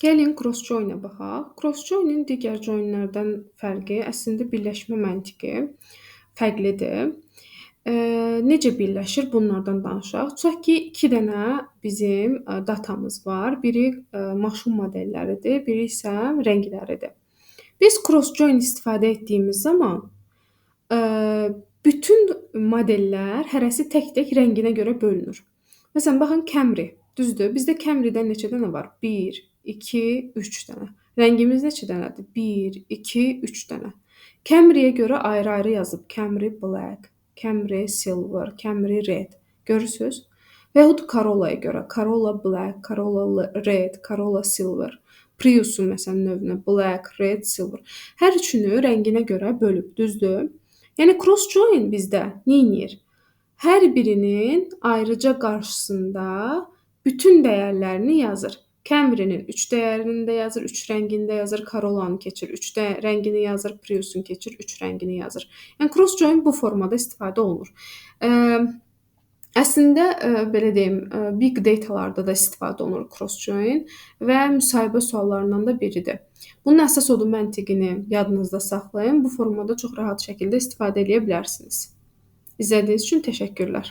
Gəlin cross join-ə baxaq. Cross join-in digər join-lərdən fərqi əslində birləşmə məntiqi fərqlidir. Necə birləşir? Bunlardan danışaq. Tutaq ki, 2 dənə bizim datamız var. Biri maşın modelləridir, biri isə rəngləridir. Biz cross join istifadə etdiyimiz zaman bütün modellər hərəsi tək-tək rənginə görə bölünür. Məsələn, baxın Camry, düzdür? Bizdə Camry-dən neçə dənə var? 1, 2, 3 dənə. Rəngimiz neçə dənədir? 1, 2, 3 dənə. Camry-yə görə ayrı-ayrı yazıb. Camry Black, Camry Silver, Camry Red. Görürsüz? Və yaxud Corolla-ya görə Corolla Black, Corolla Red, Corolla Silver. Prius-un məsələn növünə Black, Red, Silver. Hər üçünü rənginə görə bölüb, düzdür? Yəni cross join bizdə neyniyir? Hər birinin ayrıca qarşısında bütün dəyərlərini yazır. Camry-nin 3 dəyərini də yazır, 3 rəngində yazır, Corolla-nı keçir, 3 rəngini yazır, Prius-un keçir, 3 rəngini yazır. Yəni cross join bu formada istifadə olunur. Əslində belə deyim, big data-larda da istifadə olunur cross join və müsahibə suallarından da biridir. Bunun əsas odu məntiqini yadınızda saxlayın. Bu formada çox rahat şəkildə istifadə edə bilərsiniz. İzlədiyiniz üçün təşəkkürlər.